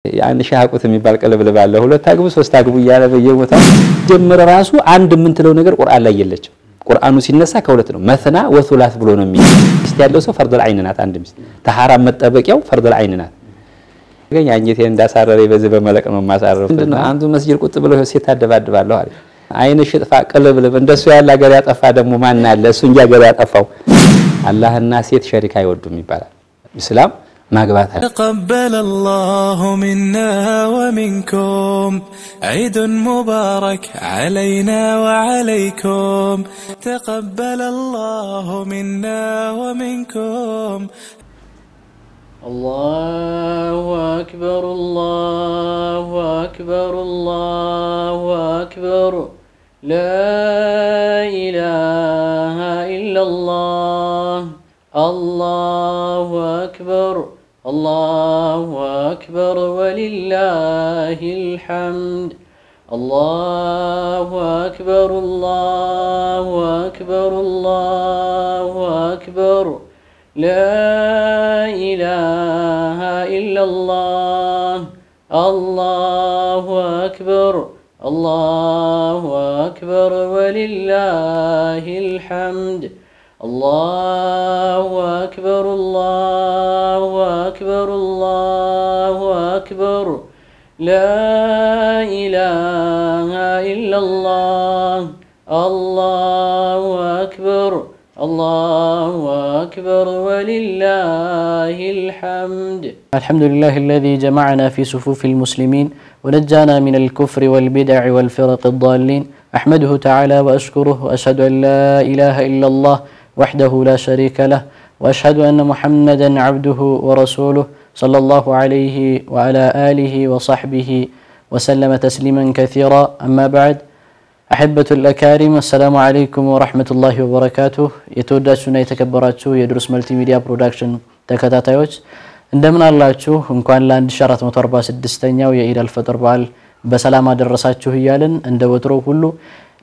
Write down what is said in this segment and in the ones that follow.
ያን ሻቁት የሚባል ቀለብለ ባለ ሁለት አግቡ ሶስት አግቡ ያለ በየቦታው ጀምረ ራሱ አንድ ምንትለው ነገር ቁርአን ላይ የለችም ቁርአኑ ሲነሳ ከሁለት ነው መስና ወሱላት ብሎ ነው የሚል እስቲ ያለው ሰው ፈርድ العين ናት አንድ ሚስት ተሐራም መጠበቂያው ፈርድ العين ናት ግን ያንየቴ እንዳሳረረ በዚህ በመለቅ ነው ማሳረፍ አንዱ መስጂድ ቁጥ ብሎ ሴት አደባድባለሁ አለ አይነ ሽጥፋ ቀለብለ እንደሱ ያለ ሀገር ያጠፋ ደግሞ ማን አለ እሱ እንጂ ሀገር ያጠፋው አላህና ሴት ሸሪካ አይወዱም ይባላል እስላም ماغباتها تقبل الله منا ومنكم عيد مبارك علينا وعليكم تقبل الله منا ومنكم الله أكبر الله أكبر الله أكبر لا إله إلا الله الله أكبر الله أكبر ولله الحمد الله أكبر الله أكبر الله أكبر لا إله إلا الله الله أكبر الله أكبر ولله الحمد الله أكبر الله أكبر الله أكبر لا إله إلا الله الله أكبر الله أكبر ولله الحمد الحمد لله الذي جمعنا في صفوف المسلمين ونجانا من الكفر والبدع والفرق الضالين أحمده تعالى وأشكره وأشهد أن لا إله إلا الله وحده لا شريك له وأشهد أن محمدا عبده ورسوله صلى الله عليه وعلى آله وصحبه وسلم تسليما كثيرا أما بعد أحبة الأكارم السلام عليكم ورحمة الله وبركاته يتوداچونا يتكبراچو يدرس ملتي ميديا برودكشن ተከታታዮች እንደምን አላችሁ እንኳን ለ1446ኛው የኢድ አልፈጥር በዓል በሰላም አደረሳችሁ ይያልን እንደ ወትሮ ሁሉ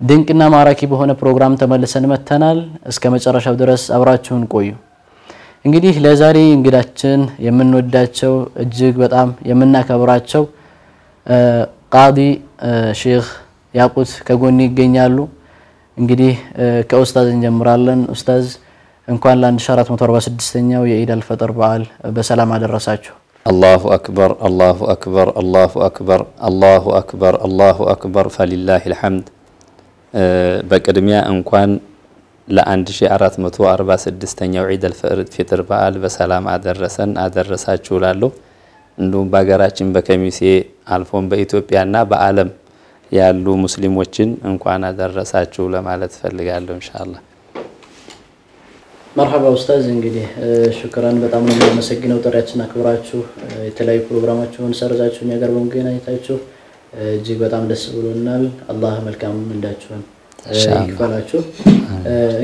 ድንቅና ማራኪ በሆነ ፕሮግራም ተመልሰን መተናል እስከ መጨረሻው ድረስ አብራችሁን ቆዩ እንግዲህ ለዛሬ እንግዳችን የምንወዳቸው እጅግ በጣም የምናከብራቸው ቃዲ ሼክ ያቁት ከጎን ይገኛሉ እንግዲህ ከኡስታዝ እንጀምራለን ኡስታዝ እንኳን ለ1446ኛው የኢድ አልፈጥር በዓል በሰላም አደረሳችሁ الله أكبر الله أكبر الله أكبر الله أكبر الله أكبر فلله الحمد بقدميا እንኳን ለ1446ኛው ዒድ አልፈጥር በዓል በሰላም አደረሳችሁ ላለው እንዱም ባገራችን በከሚሴ አልፎም በኢትዮጵያና በዓለም ያሉ ሙስሊሞችን እንኳን አደረሳችሁ ለማለት ፈልጋለሁ ኢንሻአላህ مرحبا أستاذ እንግዲህ ሽክራን በጣም ነው የማመሰግነው ጥሪያችን አክብራችሁ የተለያዩ ፕሮግራማችሁን ሰርዛችሁን ያገር በመገናኘታችሁ እጅግ በጣም ደስ ብሎናል አላህ መልካም እንዳችሁን ይክፈላችሁ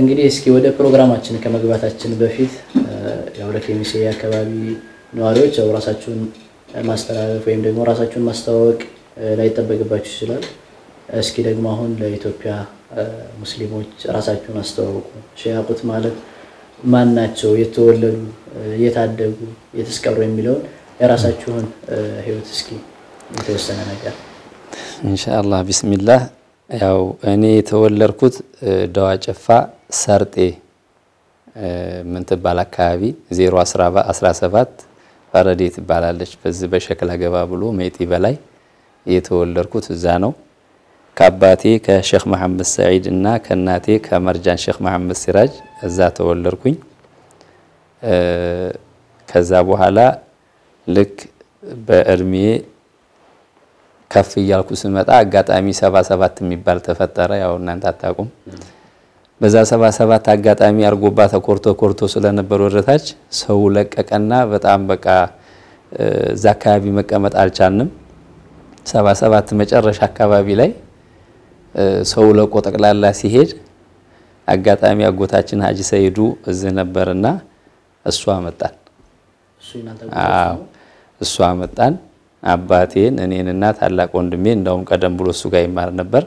እንግዲህ እስኪ ወደ ፕሮግራማችን ከመግባታችን በፊት ያው ለከሚሴ አካባቢ ነዋሪዎች ራሳችሁን ማስተላለፍ ወይም ደግሞ ራሳችሁን ማስተዋወቅ ላይ ተጠበቅባችሁ ይችላል እስኪ ደግሞ አሁን ለኢትዮጵያ ሙስሊሞች ራሳችሁን አስተዋውቁ ሼክ ማለት ማን ናቸው የተወለዱ የታደጉ የተስቀሩ የሚለው የራሳችሁን ህይወት እስኪ የተወሰነ ነገር ኢንሻአላህ ቢስሚላህ ያው እኔ ተወለድኩት ደዋጨፋ ሰርጤ ምን ተባለ አካባቢ 017 ፈረዴ ትባላለች በዚህ በሸክላ ገባ ብሎ ሜጢ በላይ የተወለድኩት እዛ ነው ከአባቴ ከሼክ መሐመድ ሰዒድ እና ከናቴ ከመርጃን ሼክ መሐመድ ሲራጅ እዛ ተወለድኩኝ ከዛ በኋላ ልክ በእርሜ ከፍ ይያልኩ ስመጣ አጋጣሚ 77 የሚባል ተፈጠረ ያው እናንተ አታቁም በዛ 77 አጋጣሚ አርጎባ ተቆርጦ ስለነበር ወረታች ሰው ለቀቀና በጣም በቃ ዛካቢ መቀመጥ አልቻልንም 77 መጨረሻ አካባቢ ላይ ሰው ለቆ ጠቅላላ ሲሄድ አጋጣሚ አጎታችን ሀጂ ሰይዱ እዚህ ነበርና እሱ አመጣን እሱ አመጣን አባቴን እኔንና ታላቅ ወንድሜ እንደውም ቀደም ብሎ እሱ ጋር ይማር ነበር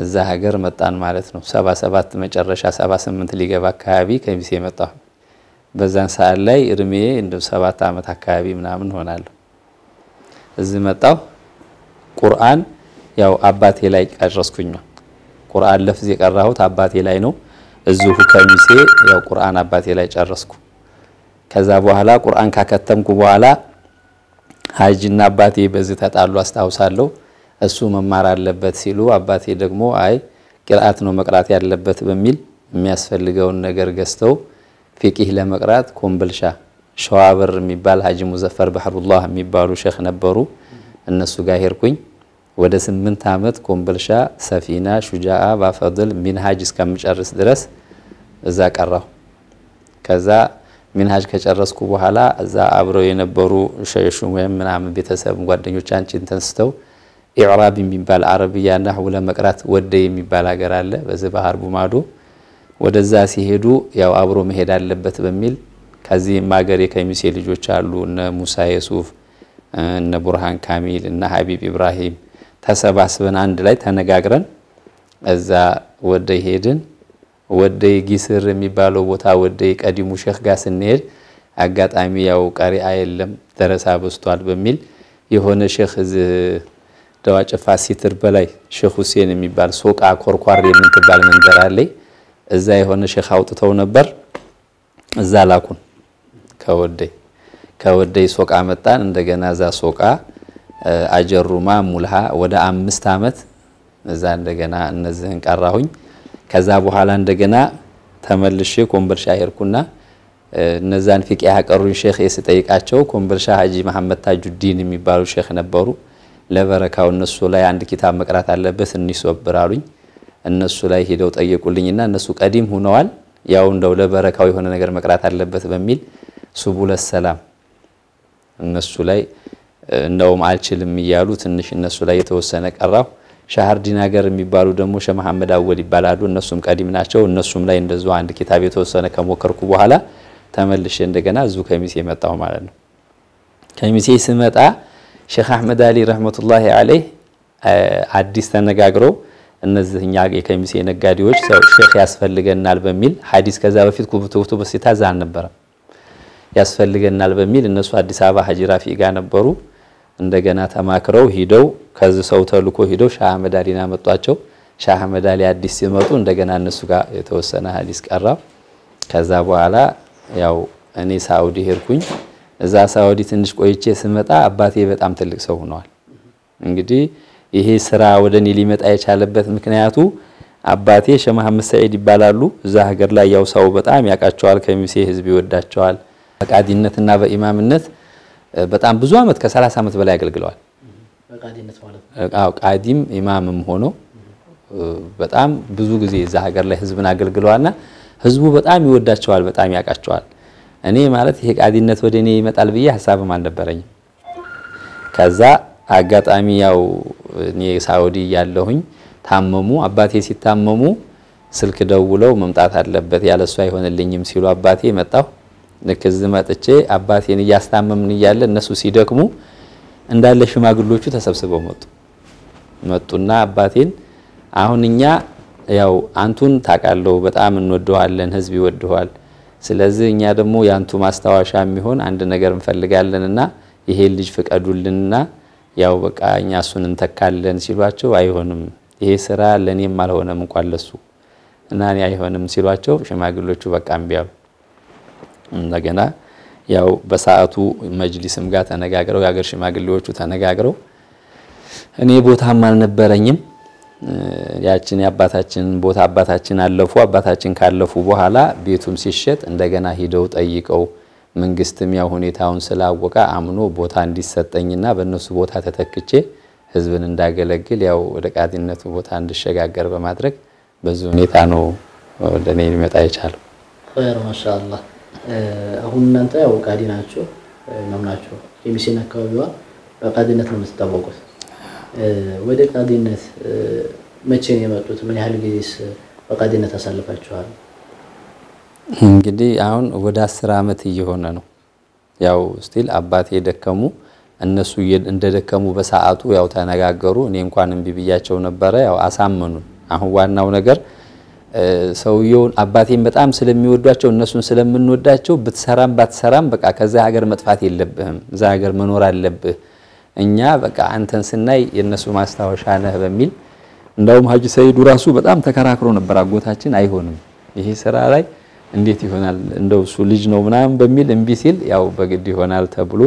እዛ ሀገር መጣን ማለት ነው 77 መጨረሻ 78 ሊገባ አካባቢ ከሚሴ መጣሁ በዛን ሰዓት ላይ እድሜ እንደ 7 አመት አካባቢ ምናምን ሆናለሁ እዚህ መጣሁ ቁርአን ያው አባቴ ላይ ቀረስኩኝ ቁርአን ለፍዝ የቀራሁት አባቴ ላይ ነው እዚሁ ከሚሴ ያው ቁርአን አባቴ ላይ ጨረስኩ ከዛ በኋላ ቁርአን ካከተምኩ በኋላ ሀጂና አባቴ በዚህ ተጣሉ አስተዋውሳለሁ እሱ መማር አለበት ሲሉ አባቴ ደግሞ አይ ቂርአት ነው መቅራት ያለበት በሚል የሚያስፈልገውን ነገር ገዝተው ፊቅህ ለመቅራት ኮምበልሻ ሸዋበር የሚባል ሀጂ ሙዘፈር ባህሩላህ የሚባሉ ሼክ ነበሩ እነሱ ጋር ሄርኩኝ ወደ 8 አመት ኮምበልሻ ሰፊና ሹጃአ ባፈድል ሚንሃጅ እስከምጨርስ ድረስ እዛ ቀራሁ ከዛ ሚንሃጅ ከጨረስኩ በኋላ እዛ አብረው የነበሩ ሸይኹ ወይም ምናምን ቤተሰብ ጓደኞቻችን ተንስተው ኢዕራብ የሚባል አረብያ ነህው ለመቅራት ወደ የሚባል ሀገር አለ በዚህ ባህር ቡማዶ ወደዛ ሲሄዱ ያው አብሮ መሄድ አለበት በሚል ከዚህ ማገር የከሚሴ ልጆች አሉ እነ ሙሳ የሱፍ እነ ቡርሃን ካሚል እነ ሐቢብ ኢብራሂም ተሰባስበን አንድ ላይ ተነጋግረን እዛ ወደ ሄድን ወደ ጊስር የሚባለው ቦታ ወደ ቀዲሙ ሼክ ጋር ስንሄድ አጋጣሚ ያው ቀሪአ የለም ደረሳ በስቷል በሚል የሆነ ሼክ ደዋጨፋ ሲትር በላይ ሼክ ሁሴን የሚባል ሶቃ ኮርኳር የምትባል መንደር አለ እዛ የሆነ ሼክ አውጥተው ነበር እዛ ላኩን ከወደይ ሶቃ መጣን እንደገና እዛ ሶቃ አጀሩማ ሙልሃ ወደ 5 አመት እዛ እንደገና እነዚህን ቀራሁኝ ከዛ በኋላ እንደገና ተመልሼ ኮምበልሻ ሄርኩና እነዛን ፊቅህ ያቀሩኝ ሼክ የስጠይቃቸው ኮምበልሻ ሀጂ መሐመድ ታጁዲን የሚባሉ ሼክ ነበሩ ለበረካው እነሱ ላይ አንድ ኪታብ መቅራት አለበት እንይሶብራሉኝ እነሱ ላይ ሄደው ጠየቁልኝና እነሱ ቀዲም ሆነዋል ያው እንደው ለበረካው የሆነ ነገር መቅራት አለበት በሚል ሱቡለ ሰላም እነሱ ላይ እንደውም አልችልም ይያሉ ትንሽ እነሱ ላይ የተወሰነ ቀራው ሻህር ዲናገር የሚባሉ ደግሞ ሸህ መሐመድ አወል ይባላሉ እነሱም ቀዲም ናቸው እነሱም ላይ እንደዚህ አንድ ኪታብ የተወሰነ ከሞከርኩ በኋላ ተመልሼ እንደገና እዙ ከሚሴ መጣሁ ማለት ነው ከሚሴ ስመጣ ሼክ አህመድ አሊ ረህመቱላሂ ዐለይህ አዲስ ተነጋግረው እነዚህኛ የከሚሴ ነጋዴዎች ሼክ ያስፈልገናል በሚል ሐዲስ ከዛ በፊት ኩብቱቱ በሲታዛ ነበር ያስፈልገናል በሚል እነሱ አዲስ አበባ ሀጂ ራፊ ጋር ነበሩ እንደገና ተማክረው ሄደው ከዚህ ሰው ተልኮ ሄደው ሻህ አህመድ አሊና መጧቸው ሻህ አህመድ አሊ አዲስ ሲመጡ እንደገና እነሱ ጋር የተወሰነ ሐዲስ ቀራው ከዛ በኋላ ያው እኔ ሳውዲ ሄርኩኝ እዛ ሳውዲ ትንሽ ቆይቼ ስመጣ አባቴ በጣም ትልቅ ሰው ሆነዋል እንግዲህ ይሄ ስራ ወደኔ ሊመጣ የቻለበት ምክንያቱ አባቴ ሼህ መሐመድ ሰዒድ ይባላሉ እዛ ሀገር ላይ ያው ሰው በጣም ያቃቸዋል ከሚሴ ህዝብ ይወዳቸዋል በቃዲነትና በኢማምነት በጣም ብዙ አመት ከ30 አመት በላይ አገልግለዋል በቃዲነት ማለት አዎ ቃዲም ኢማምም ሆኖ በጣም ብዙ ጊዜ እዛ ሀገር ላይ ህዝብን አገልግለዋልና ህዝቡ በጣም ይወዳቸዋል በጣም ያቃቸዋል እኔ ማለት ይሄ ቃዲነት ወደኔ ይመጣል ብዬ ሐሳብም አልነበረኝም ከዛ አጋጣሚ ያው እኔ ሳውዲ ያለሁኝ ታመሙ አባቴ ሲታመሙ ስልክ ደውለው መምጣት አለበት ያለሱ አይሆንልኝም ሲሉ አባቴ መጣው ለከዝ መጥቼ አባቴን ያስታመምን ይያለ እነሱ ሲደክሙ እንዳለ ሽማግሎቹ ተሰብስበው መጡና አባቴን አሁንኛ ያው አንቱን ታቃለው በጣም እንወደዋለን ህዝብ ይወደዋል ስለዚህ እኛ ደግሞ ያንቱ ማስተዋሻ የሚሆን አንድ ነገር እንፈልጋለንና ይሄ ልጅ ፍቀዱልንና ያው በቃ እኛ እሱን እንተካለን ሲሏቸው አይሆንም ይሄ ስራ ለኔም አልሆነም እንኳን ለሱ እና እኔ አይሆንም ሲሏቸው ሽማግሎቹ በቃ እንቢያው እንደገና ያው በሰዓቱ መጅሊስም ጋር ተነጋግረው ያገር ሽማግሌዎቹ ተነጋግረው እኔ ቦታም አልነበረኝም ያችን ያባታችን ቦታ አባታችን አለፉ አባታችን ካለፉ በኋላ ቤቱም ሲሸጥ እንደገና ሄደው ጠይቀው መንግስትም ያው ሁኔታውን ስላወቀ አምኖ ቦታ እንዲሰጠኝና በእነሱ ቦታ ተተክቼ ህዝብን እንዳገለግል ያው ወደ ቃዲነቱ ቦታ እንድሸጋገር በማድረግ በዚህ ሁኔታ ነው ለኔ ሊመጣ የቻለው ኸይር ማሻአላህ አሁን እናንተ ያው ቃዲ ናችሁ ማምናችሁ የሚሲና አካባቢዋ በቃዲነት ነው የምትታወቁት ወደ ቃዲነት መቼ ነው የመጡት ምን ያህል ጊዜስ በቃዲነት አሳልፋችኋል እንግዲህ አሁን ወደ 10 አመት እየሆነ ነው ያው ስቲል አባቴ ደከሙ እነሱ እንደደከሙ በሰዓቱ ያው ተነጋገሩ እኔ እንኳን እንቢ ብያቸው ነበር ያው አሳመኑ አሁን ዋናው ነገር ሰውየው አባቴን በጣም ስለሚወዷቸው እነሱን ስለምንወዳቸው ብትሰራም ባትሰራም በቃ ከዛ ሀገር መጥፋት የለብህም እዛ ሀገር መኖር አለብህ እኛ በቃ አንተን ስናይ የነሱ ማስታወሻ ነህ በሚል እንደውም ሀጂ ሰይዱ ራሱ በጣም ተከራክሮ ነበር አጎታችን አይሆንም ይሄ ስራ ላይ እንዴት ይሆናል እንደው እሱ ልጅ ነው ምናምን በሚል እምቢ ሲል ያው በግድ ይሆናል ተብሎ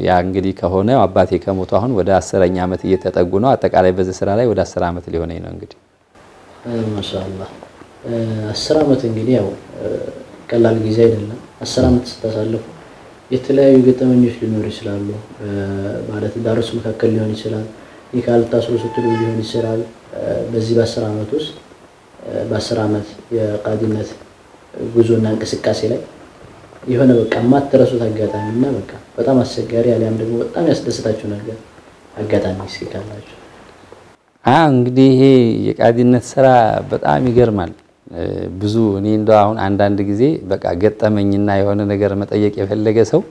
ያ እንግዲህ ከሆነ አባቴ ከሞቱ አሁን ወደ 10ኛ ዓመት እየተጠጉ ነው አጠቃላይ በዚህ ስራ ላይ ወደ 10 ዓመት ሊሆነኝ ነው እንግዲህ ማሻአላህ 10 ዓመት እንግዲህ ያው ቀላል ጊዜ አይደለም 10 ዓመት ተሳልፎ የተለያዩ ገጠመኞች ሊኖር ይችላሉ ማለት ዳርስ መካከል ሊሆን ይችላል ይካል ታስሮ ስትሉ ሊሆን ይችላል በዚህ በ10 ዓመት ውስጥ በ10 ዓመት የቃዲነት ጉዞና እንቅስቃሴ ላይ የሆነ በቃ ማትረሱት አጋጣሚና በቃ በጣም አስቸጋሪ ያለም ደግሞ በጣም ያስደስታችሁ ነገር አጋጣሚ ሲካላችሁ እንግዲህ ይሄ የቃዲነት ስራ በጣም ይገርማል ብዙ እኔ እንደው አሁን አንዳንድ ጊዜ በቃ ገጠመኝና የሆነ ነገር መጠየቅ የፈለገ ሰው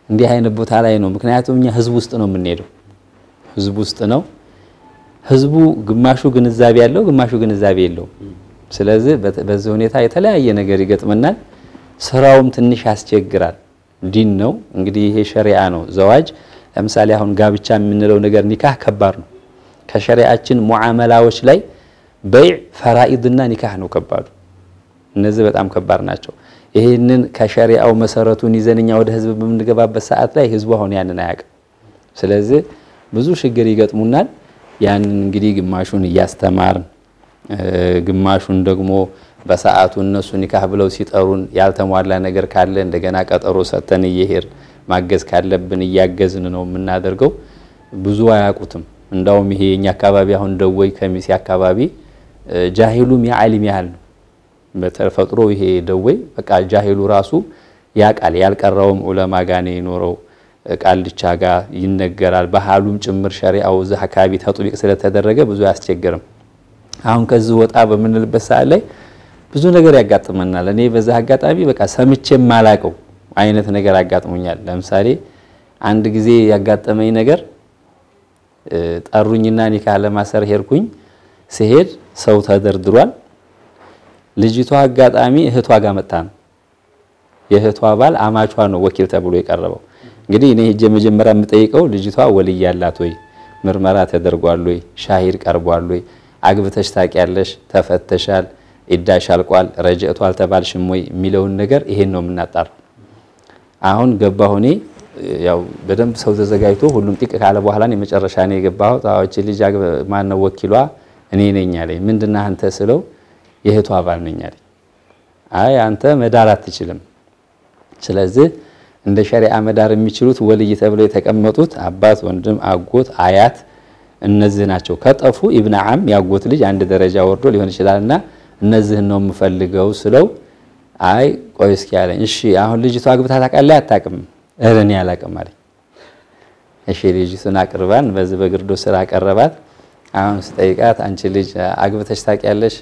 እንዲህ አይነት ቦታ ላይ ነው ምክንያቱም እኛ ህዝብ ውስጥ ነው የምንሄደው ህዝብ ውስጥ ነው ህዝቡ ግማሹ ግንዛቤ ያለው ግማሹ ግንዛቤ የለውም ስለዚህ በዚህ ሁኔታ የተለያየ ነገር ይገጥመናል ስራውም ትንሽ ያስቸግራል ዲን ነው እንግዲህ ይሄ ሸሪዓ ነው ዘዋጅ ለምሳሌ አሁን ጋብቻ የምንለው ነገር ኒካህ ከባድ ነው ከሸሪዓችን ሙዓመላዎች ላይ በይዕ ፈራኢድና ኒካህ ነው ከባዱ እነዚህ በጣም ከባድ ናቸው ይሄንን ከሸሪዓው መሰረቱን ይዘንኛ ወደ ህዝብ በምንገባበት ሰዓት ላይ ህዝቡ አሁን ያንን አያውቅም ስለዚህ ብዙ ችግር ይገጥሙናል ያንን እንግዲህ ግማሹን ያስተማርን ግማሹን ደግሞ በሰዓቱ እነሱ ኒካህ ብለው ሲጠሩን ያልተሟላ ነገር ካለ እንደገና ቀጠሮ ሰተን እየሄር ማገዝ ካለብን እያገዝን ነው የምናደርገው ብዙ አያውቁትም እንዳውም ይሄ የኛ አካባቢ አሁን ደወይ ከሚሴ አካባቢ ጃሂሉም ያዓሊም ያህል ነው በተፈጥሮ ይሄ ደወይ በቃ ጃሂሉ ራሱ ያቃል ያልቀራውም ዑለማ ጋር ነው የኖረው ቃልቻ ጋር ይነገራል በሐሉም ጭምር ሸሪዓው እዚህ አካባቢ ተጥቢቅ ስለተደረገ ብዙ ያስቸግርም አሁን ከዚህ ወጣ በመንልበት ሰዓት ላይ ብዙ ነገር ያጋጥመናል እኔ በዛ አጋጣሚ በቃ ሰምቼም ማላቀው አይነት ነገር ያጋጥሙኛል ለምሳሌ አንድ ጊዜ ያጋጠመኝ ነገር ጠሩኝና ኒካህ ለማሰር ሄርኩኝ ሲሄድ ሰው ተደርድሯል ልጅቷ አጋጣሚ እህቷ ጋር መጣ ነው የእህቷ ባል አማቿ ነው ወኪል ተብሎ የቀረበው እንግዲህ እኔ ሄጄ መጀመሪያ የምጠይቀው ልጅቷ ወልይ ያላት ወይ ምርመራ ተደርጓል ወይ ሻሂድ ቀርቧል ወይ አግብተሽ ታቂያለሽ ተፈተሻል ኢዳሽ አልቋል ረጀቱ አልተባልሽም ወይ የሚለውን ነገር ይሄን ነው የምናጣራው አሁን ገባሁ እኔ ያው በደንብ ሰው ተዘጋጅቶ ሁሉም ጥቅ ካለ በኋላ ነው መጨረሻ ነው የገባው ታዋች ልጅ ማን ነው ወኪሏ እኔ ነኝ አለኝ ምንድነው አንተ ስለው የእህቷ ባል ነኝ አለኝ አይ አንተ መዳር አትችልም ስለዚህ እንደ ሸሪዓ መዳር የሚችሉት ወልይ ተብለው የተቀመጡት አባት ወንድም አጎት አያት እነዚህ ናቸው ከጠፉ ኢብኑ አም ያጎት ልጅ አንድ ደረጃ ወርዶ ሊሆን ይችላልና እነዚህን ነው የምፈልገው ስለው አይ ቆይ እስኪ አለኝ እሺ አሁን ልጅቷ አግብታ ታውቃለህ አታውቅም እረኔ አላውቅም አለኝ እሺ ልጅቱን አቅርባን በዚህ በግርዶ ስራ አቀረባት አሁን ስጠይቃት አንቺ ልጅ አግብተሽ ታውቂያለሽ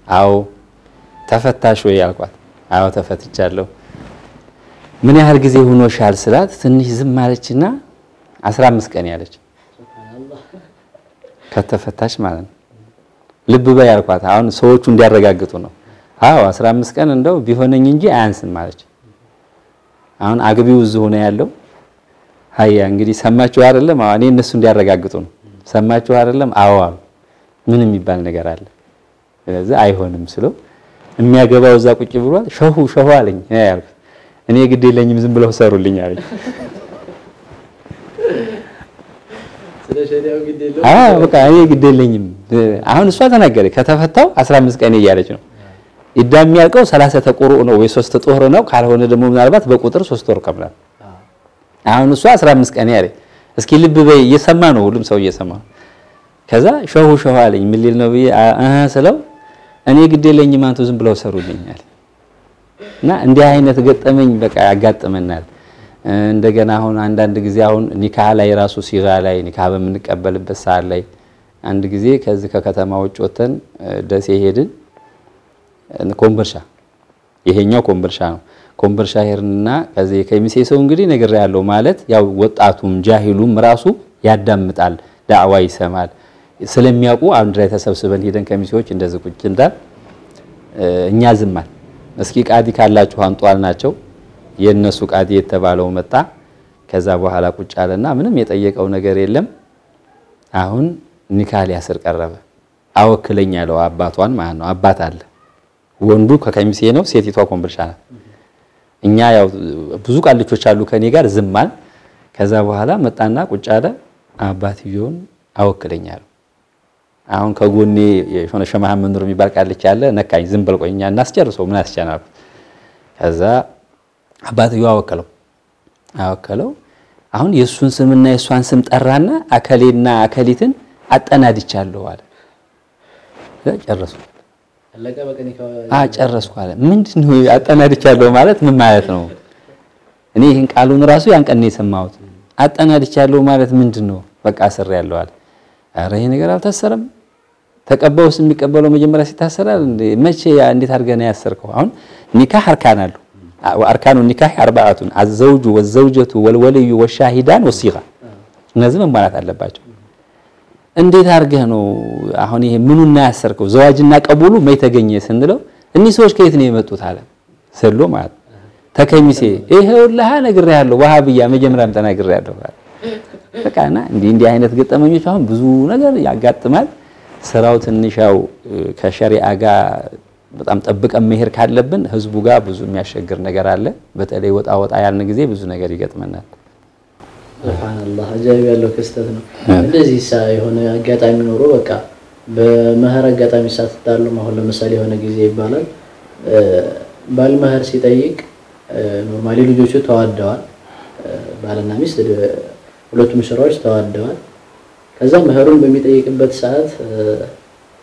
አዎ ተፈታሽ ወይ አልኳት አዎ ተፈትቻለሁ ምን ያህል ጊዜ ሆኖሻል ስላት ትንሽ ዝም አለችና 15 ቀን ያለች ከተፈታሽ ማለት ነው ልብ በይ አልኳት አሁን ሰዎቹ እንዲያረጋግጡ ነው አዎ 15 ቀን እንደው ቢሆነኝ እንጂ አያንስም ማለች አሁን አግቢው እዚህ ሆነ ያለው ሃያ እንግዲህ ሰማችሁ አይደለም አዎ እኔ እነሱ እንዲያረጋግጡ ነው ሰማችሁ አይደለም አዎ ምን የሚባል ነገር አለ ስለዚህ አይሆንም ስለው የሚያገባው እዛ ቁጭ ብሏል ሸሁ አለኝ ያልኩት እኔ ግድ የለኝም ዝም ብለው ሰሩልኝ አለኝ ስለሸሪዓው ግድ የለው በቃ እኔ ግድ የለኝም አሁን እሷ ተናገረ ከተፈታው 15 ቀን እያለች ነው ኢዳም ያልቀው 30 ተቆሮ ነው ወይ 3 ጦር ነው ካልሆነ ደግሞ ምናልባት በቁጥር 3 ወር ከብላል አሁን እሷ 15 ቀን ያለች እስኪ ልብ በይ እየሰማ ነው ሁሉም ሰው እየሰማ ከዛ ሸሁ አለኝ ምን ሊል ነው ብዬ ስለው እኔ ግድ የለኝም አንተ ዝም ብለው ሰሩልኝ አለ እና እንዲህ አይነት ገጠመኝ በቃ ያጋጥመናል እንደገና አሁን አንዳንድ ጊዜ አሁን ኒካህ ላይ ራሱ ሲጋ ላይ ኒካህ በመንቀበልበት ሰዓት ላይ አንድ ጊዜ ከዚህ ከከተማ ውጭ ወተን ደሴ ሄድን ኮምበርሻ ይሄኛው ኮምበርሻ ነው ኮምበርሻ ሄርንና ከዚህ ከሚሴ ሰው እንግዲህ ነገር ያለው ማለት ያው ወጣቱም ጃሂሉም ራሱ ያዳምጣል ዳዕዋ ይሰማል ስለሚያውቁ አንድ ላይ ተሰብስበን ሄደን ከሚሴዎች እንደዚህ ቁጭ እንዳል እኛ ዝማል እስኪ ቃዲ ካላችሁ አንጧል ናቸው የነሱ ቃዲ የተባለው መጣ ከዛ በኋላ ቁጭ አለና ምንም የጠየቀው ነገር የለም አሁን ኒካህ ሊያስር ቀረበ አወክለኝ ያለው አባቷን ማለት ነው አባት አለ ወንዱ ከከሚሴ ነው ሴቲቷ ኮምብልሻ ናት እኛ ያው ብዙ ቃልቾች አሉ ከኔ ጋር ዝማን ከዛ በኋላ መጣና ቁጭ አለ አባትየውን አወክለኝ ያለው አሁን ከጎኔ የሆነ ሸማህ መንዱር የሚባል ቃልች ያለ ነካኝ ዝም በልቆኛ እናስጨርሰው ምን አስቻናል ከዛ አባትየው አወከለው አሁን የሱን ስምና የሷን ስም ጠራና አከሌና አከሊትን አጠናድቻለሁ አለ ጨረሱ አለቀ በቀን ጨረስኩ አለ ምንድነው አጠናድቻለሁ ማለት ምን ማለት ነው እኔ ይሄን ቃሉን ራሱ ያንቀን የሰማሁት አጠናድቻለሁ ማለት ምንድነው በቃ አስር ያለው አለ አረ ይሄ ነገር አልታሰረም ተቀበውስ የሚቀበለው መጀመሪያ ሲታሰራል መቼ እንዴት አድርገና ያሰርከው አሁን ኒካህ አርካናሉ واركان النكاح اربعه الزوج والزوجه والولي والشاهدان والصيغه እነዚህ መማራት አለባቸው እንዴት አርገህ ነው አሁን ይሄ ምኑና ያሰርከው ዘዋጅና ቀቡሉ ማይተገኘ ስንለው እኒ ሰዎች ከየት ነው የመጡት አለ ሰሎ ማለት ተከሚሴ ይሄውልህ ነግሬያለሁ ወሃብያ መጀመሪያም ተናግሬያለሁ በቃና እንዲህ አይነት ገጠመኞች አሁን ብዙ ነገር ያጋጥማል ስራው ትንሻው ከሸሪዓ ጋር በጣም ጠብቀን መሄር ካለብን ህዝቡ ጋር ብዙ የሚያሸግር ነገር አለ በተለይ ወጣ ያልን ጊዜ ብዙ ነገር ይገጥመናል ሱብሃንአላህ አጃይብ ያለው ክስተት ነው እንደዚህ የሆነ አጋጣሚ ኖሮ በቃ በመህር አጋጣሚ ሳትጣሉ ማለት ለምሳሌ የሆነ ጊዜ ይባላል ባል መህር ሲጠይቅ ኖርማሊ ልጆቹ ተዋደዋል ባልና ሚስት ሁለቱም ሽራዎች ተዋደዋል ከዛ መህሩን በሚጠይቅበት ሰዓት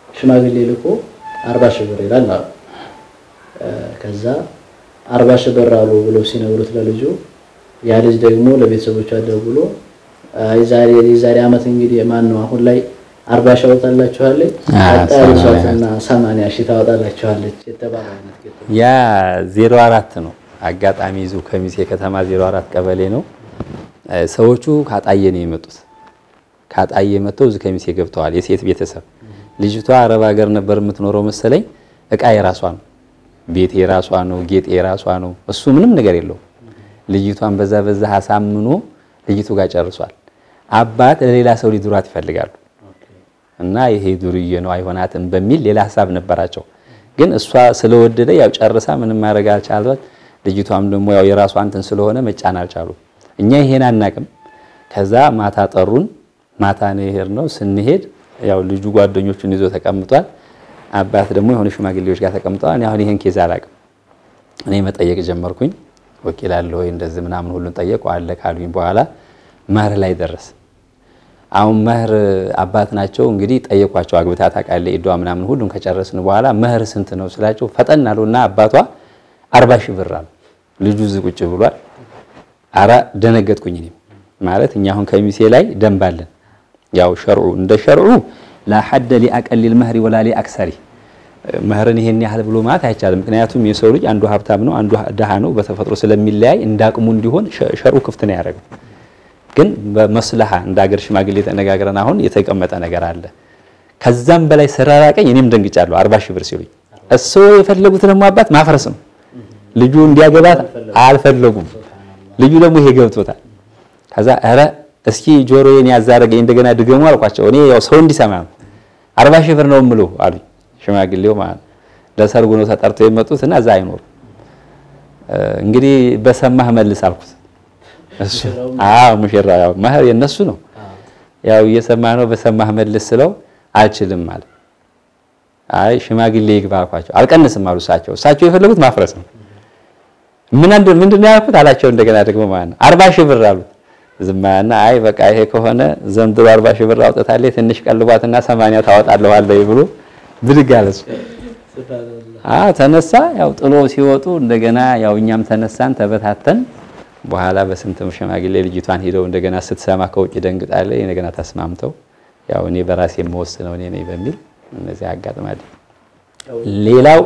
ሽማግሌ ልኮ 40 ሺህ ብር ይላል ከዛ 40 ሺህ ብር አሉ ብሎ ሲነግሩት ለልጁ ያ ልጅ ደግሞ ለቤተሰቦቹ ደውሎ ዛሬ አመት እንግዲህ ማን ነው አሁን ላይ 40 ሺህ ታወጣላችኋለች አጣሪሷና 80 ሺህ ታወጣላችኋለች የተባለው ያ 04 ነው አጋጣሚ ይዙ ከሚሴ ከተማ 04 ቀበሌ ነው ሰዎቹ ካጣየ ነው የመጡት ካጣየ መተው እዚህ ከሚሴ ገብተዋል የሴት ቤተሰብ ልጅቷ አረብ ሀገር ነበር የምትኖረው መሰለኝ እቃ የራሷ ነው ቤት የራሷ ነው ጌጥ የራሷ ነው እሱ ምንም ነገር የለው ልጅቷን በዛ ሐሳምኖ ልጅቱ ጋር ጨርሷል አባት ለሌላ ሰው ሊድሯት ይፈልጋሉ እና ይሄ ዱርዬ ነው አይሆናትም በሚል ሌላ ሐሳብ ነበራቸው ግን እሷ ስለወደደ ያው ጨርሳ ምንም ማድረግ አልቻለች ልጅቷም ደግሞ ያው የራሷ እንትን ስለሆነ መጫን አልቻሉ እኛ ይሄን አናቅም ከዛ ማታ ጠሩን ማታ ነው ይሄር ነው ስንሄድ ያው ልጁ ጓደኞቹን ይዞ ተቀምጧል አባት ደግሞ የሆነ ሽማግሌዎች ጋር ተቀምጠዋል እኔ አሁን ይሄን ኬዝ አላቅም እኔ መጠየቅ ጀመርኩኝ ወኪል አለ ወይ እንደዚህ ምናምን ሁሉን ጠየቁ አለ ካሉኝ በኋላ መህር ላይ ደረስ አሁን መህር አባት ናቸው እንግዲህ ጠየቋቸው አግብታ ታቃለ ኢዷ ምናምን ሁሉን ከጨረስን በኋላ መህር ስንት ነው ስላቸው ፈጠናሉና አባቷ 40 ሺህ ብር አሉ ልጁ ዝቁጭ ብሏል አራ ደነገጥኩኝ እኔ ማለት እኛ አሁን ከሚሴ ላይ ደንባለን ያው ሸርዑ እንደ ሸርዑ لا حد لاقل المهر ولا لاكثر መህርን ይሄን ያህል ብሎ ማለት አይቻልም ምክንያቱም የሰው ልጅ አንዱ ሀብታም ነው አንዱ ደሃ ነው በተፈጥሮ ስለሚለያይ እንዳቅሙ እንዲሆን ሸርዑ ክፍት ነው ያደረገው ግን በመስለሃ እንዳገር ሽማግሌ ተነጋግረን አሁን የተቀመጠ ነገር አለ ከዛም በላይ ሰራራቀኝ እኔም ደንግጫለሁ 40 ሺህ ብር ሲሉኝ እሱ የፈለጉት ደግሞ አባት ማፍረስ ነው ልጁ እንዲያገባት አልፈለጉም ልጁ ደግሞ ይሄ ገብቶታል ከዛ አረ እስኪ ጆሮዬን ያዛረገኝ እንደገና ድገሙ አልኳቸው እኔ ያው ሰው እንዲሰማ 40 ሺህ ብር ነው ምሉ አሉ ሽማግሌው ማለት ለሰርጉ ነው ተጠርተው የመጡትና እዛ አይኖር እንግዲህ በሰማህ መልስ አልኩት እሱ ሙሽራ ያው መህር የነሱ ነው ያው እየሰማ ነው በሰማህ መልስ ስለው አልችልም ማለት አይ ሽማግሌ ይግባ አልኳቸው አልቀንስም አሉ እሳቸው የፈለጉት ማፍረስ ነው ምንድነው ያልኩት አላቸው እንደገና ደግሞ ማለት 40 ሺህ ብር አሉ ዝማና አይ በቃ ይሄ ከሆነ ዘንድሮ 40 ሺህ ብር አውጥታለች ትንሽ ቀልቧትና 80 ታወጣለህ አለይ ብሎ ብድጋለስ ተነሳ ያው ጥሎ ሲወጡ እንደገና ያው እኛም ተነሳን ተበታተን በኋላ በስንትም ሽማግሌ ልጅቷን ሄደው እንደገና ስትሰማ ከውጭ ደንግጣለች እንደገና ተስማምተው ያው እኔ በራሴ የምወስነው እኔ ነኝ በሚል እነዚህ ያጋጥማል ሌላው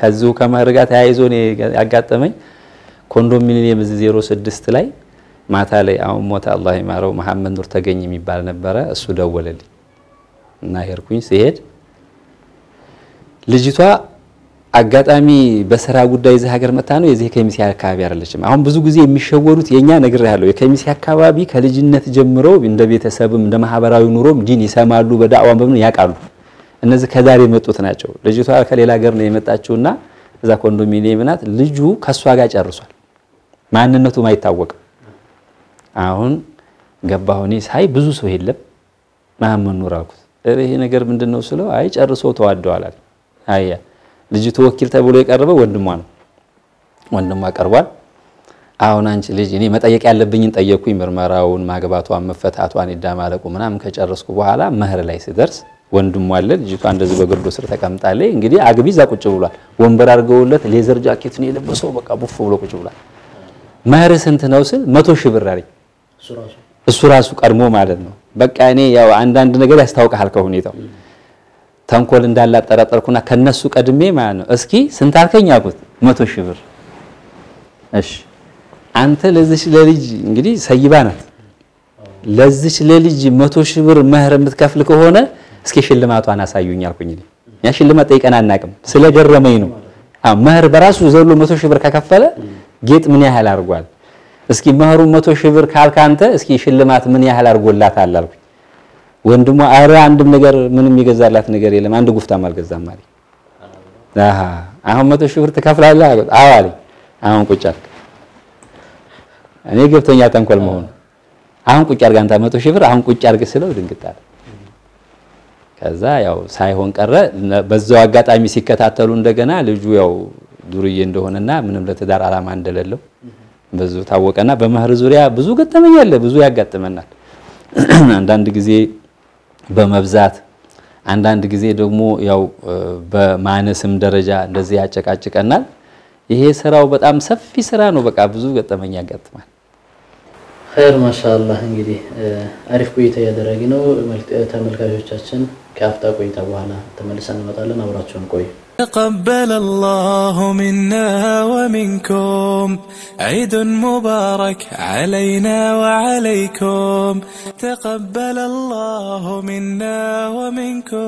ከዚሁ ከመህር ጋር ተያይዞ ነው ያጋጠመኝ ኮንዶሚኒየም 06 ላይ ማታ ላይ አሁን ሞታ አላህ ይማረው መሐመድ ኑር ተገኝ የሚባል ነበር እሱ ደወለልኝ እና ሄርኩኝ ሲሄድ ልጅቷ አጋጣሚ በስራ ጉዳይ እዚህ ሀገር መጣ ነው የዚህ ከሚሴ አካባቢ አይደለችም አሁን ብዙ ጊዜ የሚሸወሩት የኛ ነገር ያለው የከሚሴ አካባቢ ከልጅነት ጀምሮ እንደ ቤተሰብም እንደ ማህበራዊ ኑሮም ዲን ይሰማሉ በዳዕዋም በምን ያቃሉ እነዚህ ከዛሬ መጡት ናቸው ልጅቷ ከሌላ ሀገር ነው የመጣችውና እዛ ኮንዶሚኒየም ናት ልጁ ከሷ ጋር ጨርሷል ማንነቱ ማይታወቅ አሁን ገባሁኒ ሳይ ብዙ ሰው የለም ማመን ኑር አልኩት ይሄ ነገር ምንድነው ስለው አይ ጨርሶ ተዋደዋል አለ አያ ልጅቱ ወኪል ተብሎ የቀረበው ወንድሟ ነው ወንድሟ ቀርቧል አሁን አንቺ ልጅ እኔ መጠየቅ ያለብኝን ጠየቁኝ ምርመራውን ማግባቷን መፈታቷን ይዳማለቁ ምናምን ከጨረስኩ በኋላ መህር ላይ ሲደርስ ወንድሟ አለ ልጅቷ እንደዚህ በግርዶ ስር ተቀምጣለች እንግዲህ አግቢ ዛ ቁጭ ብሏል ወንበር አርገውለት ሌዘር ጃኬት ነው የለበሰው በቃ ቡፍ ብሎ ቁጭ ብሏል መህር ስንት ነው ስል 100 ሺህ ብር አለኝ እሱ ራሱ ቀድሞ ማለት ነው በቃ እኔ ያው አንድ ነገር ያስታውቃል ከሁኔታው ተንኮል እንዳላጠራጠርኩና ከነሱ ቀድሜ ማለት ነው እስኪ ስንት አልከኝ አልኩት 100 ሺህ ብር እሺ አንተ ለዚህ ለልጅ እንግዲህ ሰይባ ናት ለዚህ ለልጅ 100 ሺህ ብር መህር የምትከፍል ከሆነ እስኪ ሽልማቷን አሳዩኝ አልኩኝ ያ ሽልማት ጠይቀና አናቅም ስለገረመኝ ነው መህር በራሱ ዘሎ 100 ሺህ ብር ከከፈለ ጌጥ ምን ያህል አርጓል እስኪ መህሩ 100 ሺህ ብር ካልካንተ እስኪ ሽልማት ምን ያህል አርጎላታል አልኩኝ ወንድሟ አረ አንድም ነገር ምንም ይገዛላት ነገር የለም አንድ ጉፍታም አልገዛም ማለት አሁን 100 ሺህ ብር ተከፍላለህ አዎ አለኝ አሁን ቁጭ አልክ እኔ ገብቶኛ ተንኮል መሆኑ አሁን ቁጭ አርጋ አንተ 100 ሺህ ብር አሁን ቁጭ አርግ ስለው ድንግጣል ከዛ ያው ሳይሆን ቀረ በዛው አጋጣሚ ሲከታተሉ እንደገና ልጁ ያው ዱርዬ እንደሆነና ምንም ለተዳር አላማ እንደሌለው በዙ ታወቀና በመህር ዙሪያ ብዙ ገጠመኛል ብዙ ያጋጥመናል አንዳንድ ጊዜ በመብዛት አንዳንድ ጊዜ ደግሞ ያው በማነስም ደረጃ እንደዚህ ያጨቃጭቀናል ይሄ ስራው በጣም ሰፊ ስራ ነው በቃ ብዙ ገጠመኛ ያጋጥማል خير ما شاء الله እንግዲህ አሪፍ ቆይታ ያደረግን ነው ተመልካቾቻችን ከአፍታ ቆይታ በኋላ ተመልሰን እንመጣለን አብራችሁን ቆዩ تقبل الله منا ومنكم عيد مبارك علينا وعليكم تقبل الله منا ومنكم